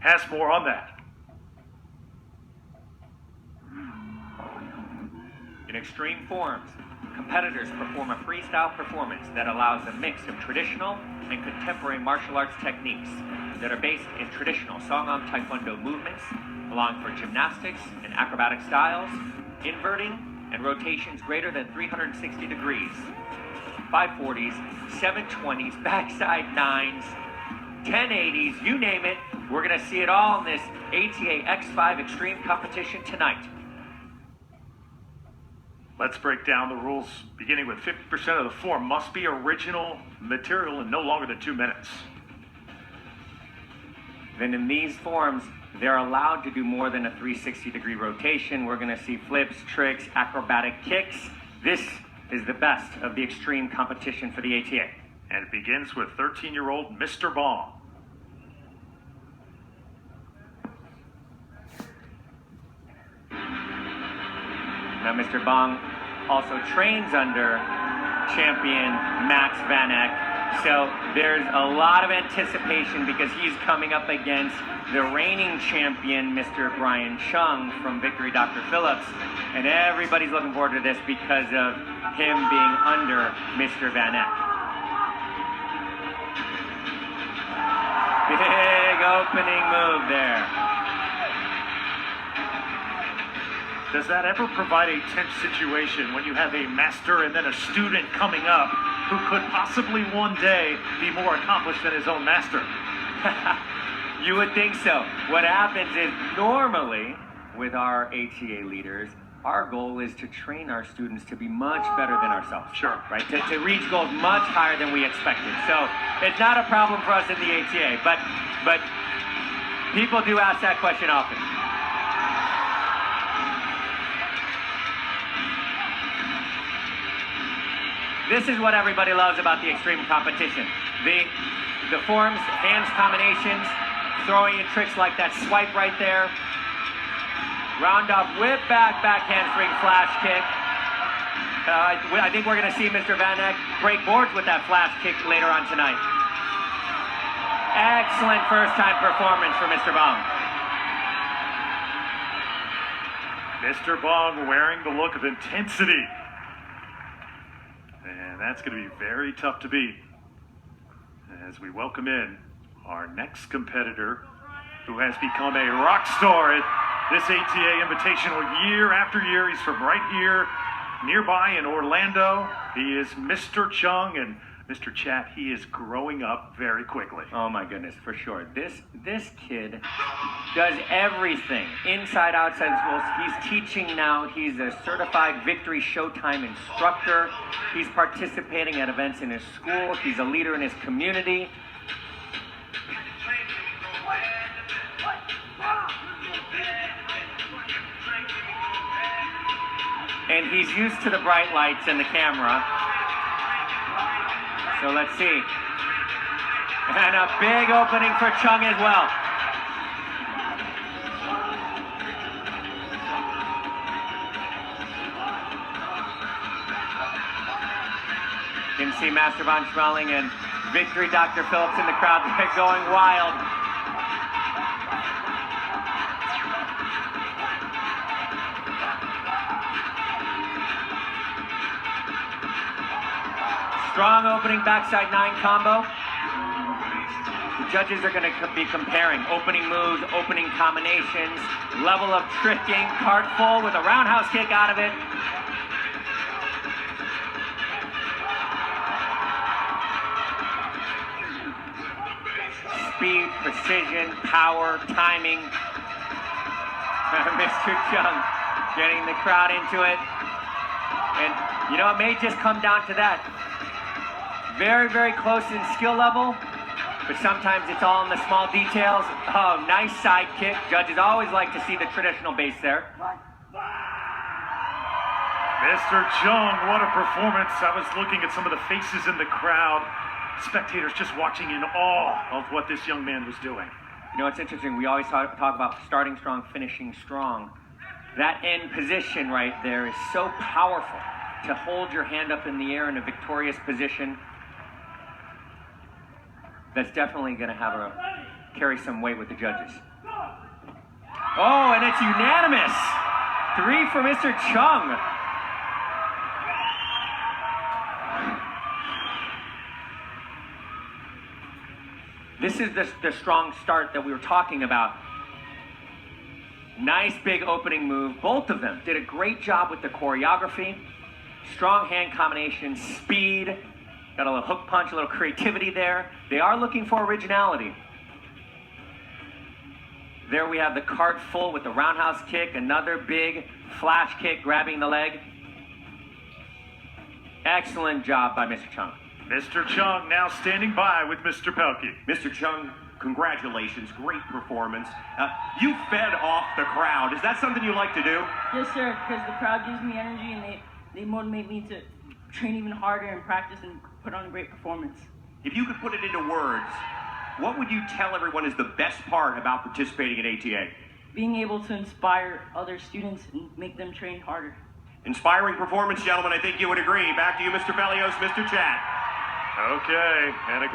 has more on that. In extreme forms, competitors perform a freestyle performance that allows a mix of traditional and contemporary martial arts techniques that are based in traditional Songam Taekwondo movements, allowing for gymnastics and acrobatic styles, inverting, and rotations greater than 360 degrees. 540s, 720s, backside 9s, 1080s, you name it. We're going to see it all in this ATA X5 Extreme competition tonight. Let's break down the rules, beginning with 50% of the form must be original material and no longer than 2 minutes. Then in these forms, they're allowed to do more than a 360-degree rotation. We're going to see flips, tricks, acrobatic kicks. This is the best of the extreme competition for the ATA. And it begins with 13-year-old Mr. Bong. Now, Mr. Bong also trains under champion Max Van Eck. So there's a lot of anticipation because he's coming up against the reigning champion, Mr. Brian Chung from Victory Dr. Phillips. And everybody's looking forward to this because of him being under Mr. Van Eck. Big opening move there. Does that ever provide a tense situation when you have a master and then a student coming up who could possibly one day be more accomplished than his own master? You would think so. What happens is normally with our ATA leaders, our goal is to train our students to be much better than ourselves. Sure. Right? To reach goals much higher than we expected. So it's not a problem for us in the ATA, but people do ask that question often. This is what everybody loves about the extreme competition. The forms, hands combinations, throwing in tricks like that swipe right there. Round off, whip back, back handspring, flash kick. I think we're going to see Mr. Van Eck break boards with that flash kick later on tonight. Excellent first-time performance for Mr. Bong. Mr. Bong wearing the look of intensity. And that's going to be very tough to beat. As we welcome in our next competitor who has become a rock star at this ATA Invitational year after year. He's from right here nearby in Orlando. He is Mr. Chung, and Mr. Chat, he is growing up very quickly. Oh my goodness, for sure. This kid does everything, inside, outside schools. He's teaching now. He's a certified Victory Showtime instructor. He's participating at events in his school. He's a leader in his community. And he's used to the bright lights and the camera. So let's see. And a big opening for Chung as well. You can see Master Von Schmeling and Victory Dr. Phillips in the crowd. They're going wild. Strong opening backside 9 combo. The judges are going to be comparing opening moves, opening combinations, level of tricking, cart full with a roundhouse kick out of it. Speed, precision, power, timing. Mr. Chung getting the crowd into it. And, you know, it may just come down to that. Very, very close in skill level, but sometimes it's all in the small details. Oh, nice side kick. Judges always like to see the traditional base there. Mr. Chung, what a performance. I was looking at some of the faces in the crowd. Spectators just watching in awe of what this young man was doing. You know, it's interesting. We always talk about starting strong, finishing strong. That end position right there is so powerful to hold your hand up in the air in a victorious position. That's definitely going to carry some weight with the judges. Oh, and it's unanimous. 3 for Mr. Chung. This is the strong start that we were talking about. Nice big opening move. Both of them did a great job with the choreography. Strong hand combination, speed. Got a little hook punch, a little creativity there. They are looking for originality. There we have the cart full with the roundhouse kick. Another big flash kick grabbing the leg. Excellent job by Mr. Chung. Mr. Chung now standing by with Mr. Pelkey. Mr. Chung, congratulations. Great performance. You fed off the crowd. Is that something you like to do? Yes, sir, because the crowd gives me energy and they motivate me to train even harder and practice and put on a great performance. If you could put it into words, what would you tell everyone is the best part about participating in ATA? Being able to inspire other students and make them train harder. Inspiring performance, gentlemen. I think you would agree. Back to you, Mr. Felios, Mr. Chad. Okay, and a